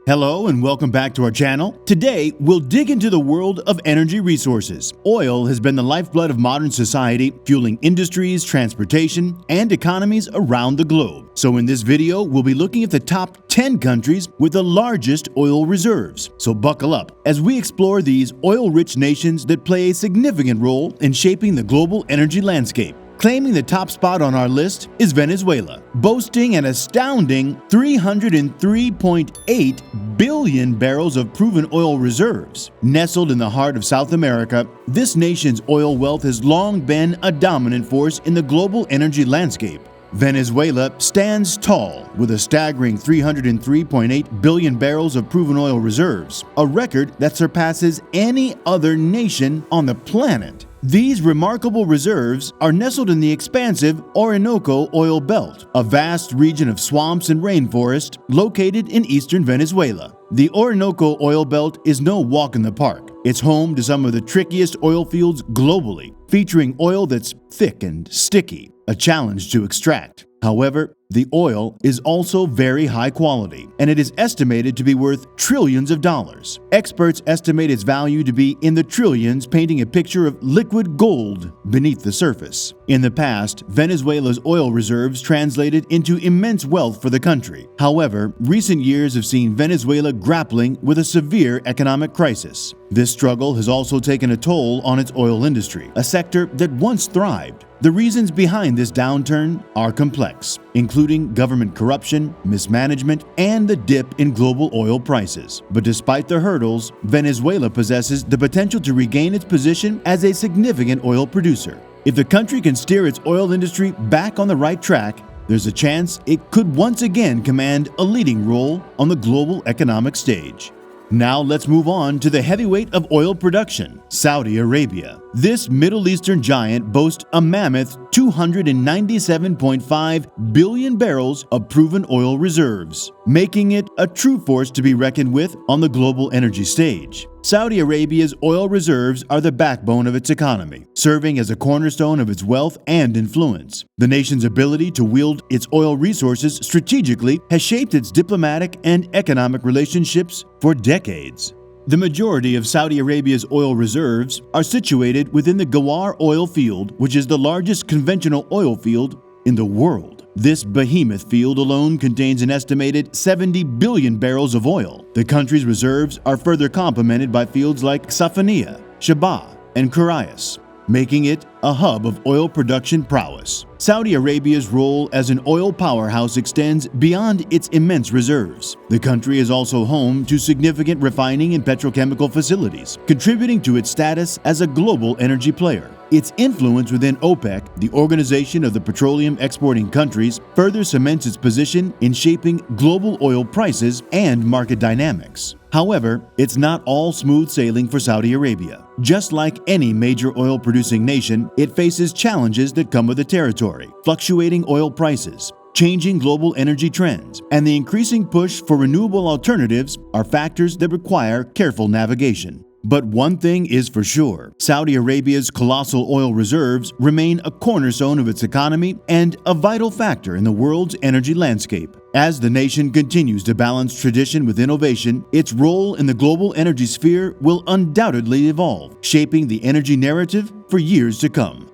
Hello and welcome back to our channel. Today, we'll dig into the world of energy resources. Oil has been the lifeblood of modern society, fueling industries, transportation, and economies around the globe. So in this video, we'll be looking at the top 10 countries with the largest oil reserves. So buckle up as we explore these oil-rich nations that play a significant role in shaping the global energy landscape. Claiming the top spot on our list is Venezuela, boasting an astounding 303.8 billion barrels of proven oil reserves. Nestled in the heart of South America, this nation's oil wealth has long been a dominant force in the global energy landscape. Venezuela stands tall with a staggering 303.8 billion barrels of proven oil reserves, a record that surpasses any other nation on the planet. These remarkable reserves are nestled in the expansive Orinoco Oil Belt, a vast region of swamps and rainforest located in eastern Venezuela. The Orinoco Oil Belt is no walk in the park. It's home to some of the trickiest oil fields globally, featuring oil that's thick and sticky, a challenge to extract. However, the oil is also very high quality, and it is estimated to be worth trillions of dollars. Experts estimate its value to be in the trillions, painting a picture of liquid gold beneath the surface. In the past, Venezuela's oil reserves translated into immense wealth for the country. However, recent years have seen Venezuela grappling with a severe economic crisis. This struggle has also taken a toll on its oil industry, a sector that once thrived. The reasons behind this downturn are complex, including government corruption, mismanagement, and the dip in global oil prices. But despite the hurdles, Venezuela possesses the potential to regain its position as a significant oil producer. If the country can steer its oil industry back on the right track, there's a chance it could once again command a leading role on the global economic stage. Now let's move on to the heavyweight of oil production, Saudi Arabia. This Middle Eastern giant boasts a mammoth 297.5 billion barrels of proven oil reserves, making it a true force to be reckoned with on the global energy stage. Saudi Arabia's oil reserves are the backbone of its economy, serving as a cornerstone of its wealth and influence. The nation's ability to wield its oil resources strategically has shaped its diplomatic and economic relationships for decades. The majority of Saudi Arabia's oil reserves are situated within the Ghawar oil field, which is the largest conventional oil field in the world. This behemoth field alone contains an estimated 70 billion barrels of oil. The country's reserves are further complemented by fields like Safaniya, Shabah, and Kurayas, making it a hub of oil production prowess. Saudi Arabia's role as an oil powerhouse extends beyond its immense reserves. The country is also home to significant refining and petrochemical facilities, contributing to its status as a global energy player. Its influence within OPEC, the Organization of the Petroleum Exporting Countries, further cements its position in shaping global oil prices and market dynamics. However, it's not all smooth sailing for Saudi Arabia. Just like any major oil-producing nation, it faces challenges that come with the territory: fluctuating oil prices, changing global energy trends, and the increasing push for renewable alternatives are factors that require careful navigation. But one thing is for sure: Saudi Arabia's colossal oil reserves remain a cornerstone of its economy and a vital factor in the world's energy landscape. As the nation continues to balance tradition with innovation, its role in the global energy sphere will undoubtedly evolve, shaping the energy narrative for years to come.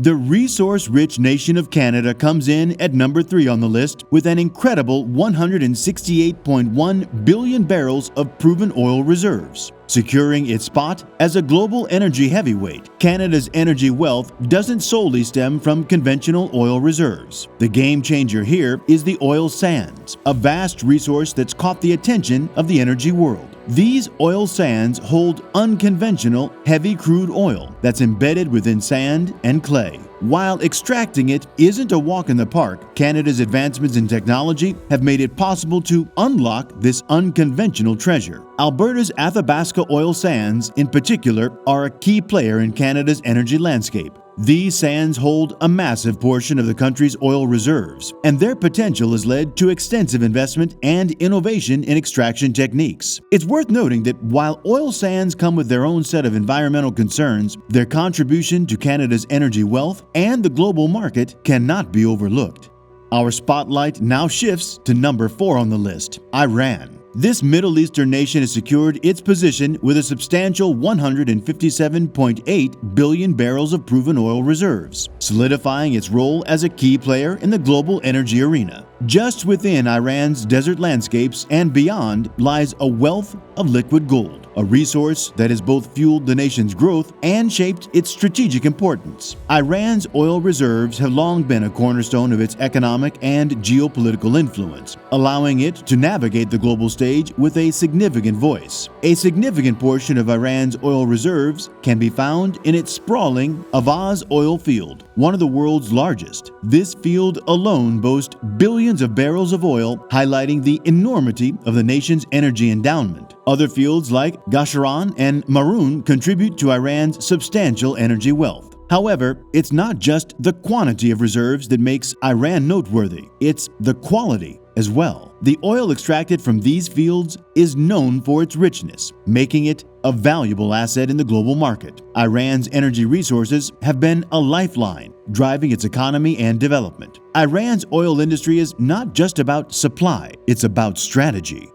The resource-rich nation of Canada comes in at number 3 on the list with an incredible 168.1 billion barrels of proven oil reserves. Securing its spot as a global energy heavyweight, Canada's energy wealth doesn't solely stem from conventional oil reserves. The game changer here is the oil sands, a vast resource that's caught the attention of the energy world. These oil sands hold unconventional, heavy crude oil that's embedded within sand and clay. While extracting it isn't a walk in the park, Canada's advancements in technology have made it possible to unlock this unconventional treasure. Alberta's Athabasca oil sands, in particular, are a key player in Canada's energy landscape. These sands hold a massive portion of the country's oil reserves, and their potential has led to extensive investment and innovation in extraction techniques. It's worth noting that while oil sands come with their own set of environmental concerns, their contribution to Canada's energy wealth and the global market cannot be overlooked. Our spotlight now shifts to number 4 on the list: Iran. This Middle Eastern nation has secured its position with a substantial 157.8 billion barrels of proven oil reserves, solidifying its role as a key player in the global energy arena. Just within Iran's desert landscapes and beyond lies a wealth of liquid gold, a resource that has both fueled the nation's growth and shaped its strategic importance. Iran's oil reserves have long been a cornerstone of its economic and geopolitical influence, allowing it to navigate the global stage with a significant voice. A significant portion of Iran's oil reserves can be found in its sprawling Avaz oil field, one of the world's largest. This field alone boasts billions of barrels of oil, highlighting the enormity of the nation's energy endowment. Other fields like Gasheran and Marun contribute to Iran's substantial energy wealth. However, it's not just the quantity of reserves that makes Iran noteworthy, it's the quality as well. The oil extracted from these fields is known for its richness, making it a valuable asset in the global market. Iran's energy resources have been a lifeline, driving its economy and development. Iran's oil industry is not just about supply, it's about strategy.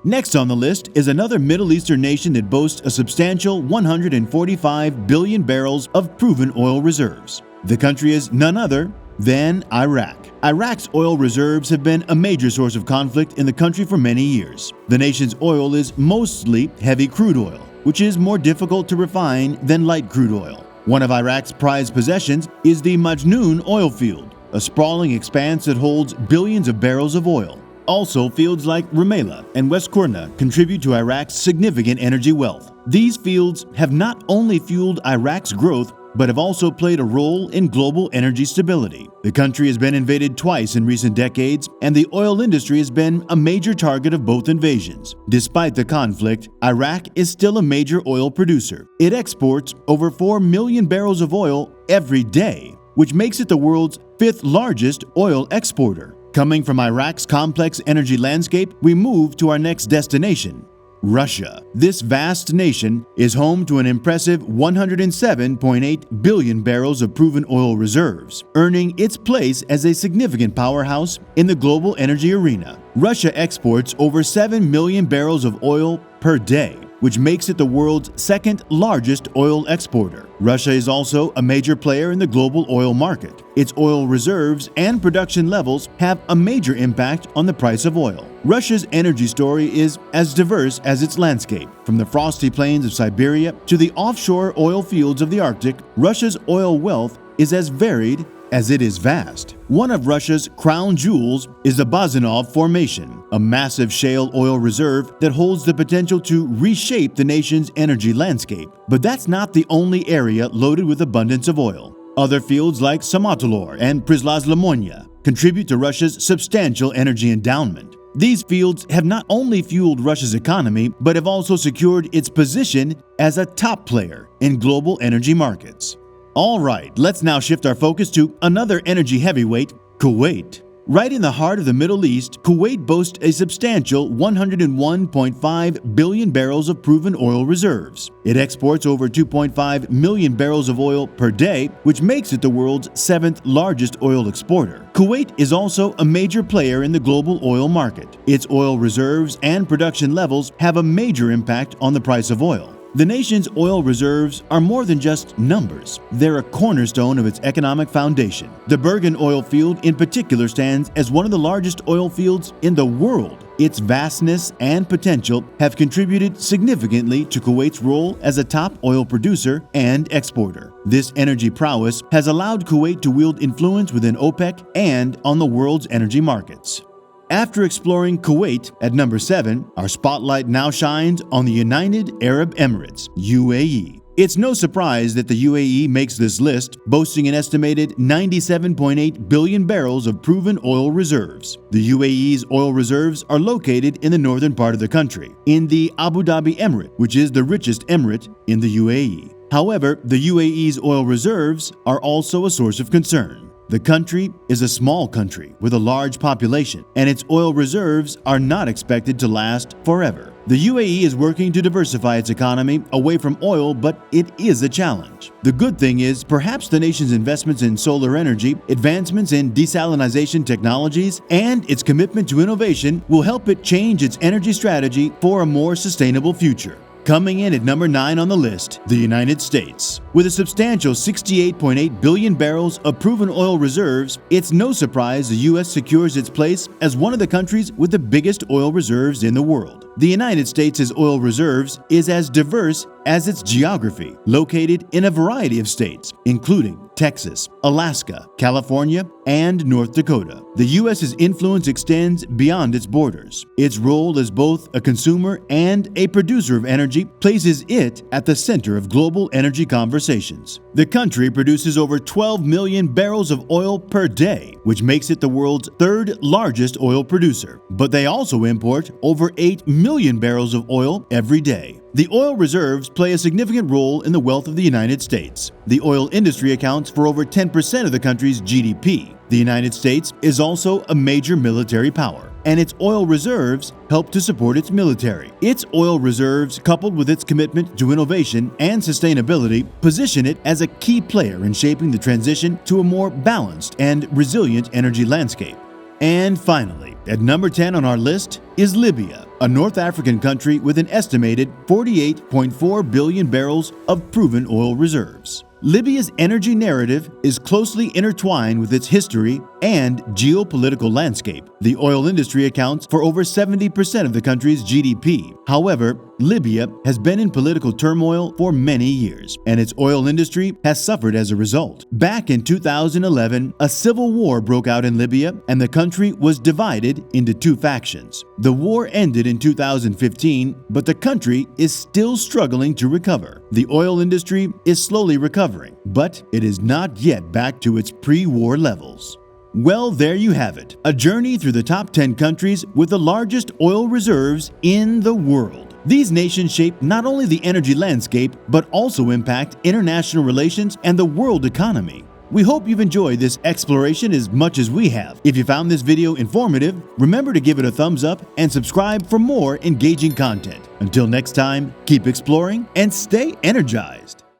Next on the list is another Middle Eastern nation that boasts a substantial 145 billion barrels of proven oil reserves. The country is none other than Iraq. Iraq's oil reserves have been a major source of conflict in the country for many years. The nation's oil is mostly heavy crude oil, which is more difficult to refine than light crude oil. One of Iraq's prized possessions is the Majnoon oil field, a sprawling expanse that holds billions of barrels of oil. Also, fields like Rumaila and West Qurna contribute to Iraq's significant energy wealth. These fields have not only fueled Iraq's growth, but have also played a role in global energy stability. The country has been invaded twice in recent decades, and the oil industry has been a major target of both invasions. Despite the conflict, Iraq is still a major oil producer. It exports over 4 million barrels of oil every day, which makes it the world's fifth largest oil exporter. Coming from Iraq's complex energy landscape, we move to our next destination, Russia. This vast nation is home to an impressive 107.8 billion barrels of proven oil reserves, earning its place as a significant powerhouse in the global energy arena. Russia exports over 7 million barrels of oil per day, which makes it the world's second largest oil exporter. Russia is also a major player in the global oil market. Its oil reserves and production levels have a major impact on the price of oil. Russia's energy story is as diverse as its landscape. From the frosty plains of Siberia to the offshore oil fields of the Arctic, Russia's oil wealth is as varied as it is vast. One of Russia's crown jewels is the Bazanov Formation, a massive shale oil reserve that holds the potential to reshape the nation's energy landscape. But that's not the only area loaded with abundance of oil. Other fields like Samatolor and Prizlaz-Lemonia contribute to Russia's substantial energy endowment. These fields have not only fueled Russia's economy, but have also secured its position as a top player in global energy markets. All right, let's now shift our focus to another energy heavyweight, Kuwait. Right in the heart of the Middle East, Kuwait boasts a substantial 101.5 billion barrels of proven oil reserves. It exports over 2.5 million barrels of oil per day, which makes it the world's seventh largest oil exporter. Kuwait is also a major player in the global oil market. Its oil reserves and production levels have a major impact on the price of oil. The nation's oil reserves are more than just numbers. They're a cornerstone of its economic foundation. The Bergen oil field in particular stands as one of the largest oil fields in the world. Its vastness and potential have contributed significantly to Kuwait's role as a top oil producer and exporter. This energy prowess has allowed Kuwait to wield influence within OPEC and on the world's energy markets. After exploring Kuwait at number 7, our spotlight now shines on the United Arab Emirates, UAE. It's no surprise that the UAE makes this list, boasting an estimated 97.8 billion barrels of proven oil reserves. The UAE's oil reserves are located in the northern part of the country, in the Abu Dhabi Emirate, which is the richest emirate in the UAE. However, the UAE's oil reserves are also a source of concern. The country is a small country with a large population, and its oil reserves are not expected to last forever. The UAE is working to diversify its economy away from oil, but it is a challenge. The good thing is, perhaps the nation's investments in solar energy, advancements in desalination technologies, and its commitment to innovation will help it change its energy strategy for a more sustainable future. Coming in at number 9 on the list, the United States. With a substantial 68.8 billion barrels of proven oil reserves, it's no surprise the U.S. secures its place as one of the countries with the biggest oil reserves in the world. The United States' oil reserves is as diverse as its geography, located in a variety of states, including Texas, Alaska, California, and North Dakota. The U.S.'s influence extends beyond its borders. Its role as both a consumer and a producer of energy places it at the center of global energy conversations. The country produces over 12 million barrels of oil per day, which makes it the world's third largest oil producer. But they also import over 8 million barrels of oil every day. The oil reserves play a significant role in the wealth of the United States. The oil industry accounts for over 10% of the country's GDP. The United States is also a major military power, and its oil reserves help to support its military. Its oil reserves, coupled with its commitment to innovation and sustainability, position it as a key player in shaping the transition to a more balanced and resilient energy landscape. And finally, at number 10 on our list is Libya, a North African country with an estimated 48.4 billion barrels of proven oil reserves. Libya's energy narrative is closely intertwined with its history and geopolitical landscape. The oil industry accounts for over 70% of the country's GDP. However, Libya has been in political turmoil for many years, and its oil industry has suffered as a result. Back in 2011, a civil war broke out in Libya, and the country was divided into two factions. The war ended in 2015, but the country is still struggling to recover. The oil industry is slowly recovering, but it is not yet back to its pre-war levels. Well, there you have it, a journey through the top 10 countries with the largest oil reserves in the world. These nations shape not only the energy landscape, but also impact international relations and the world economy. We hope you've enjoyed this exploration as much as we have. If you found this video informative, remember to give it a thumbs up and subscribe for more engaging content. Until next time, keep exploring and stay energized.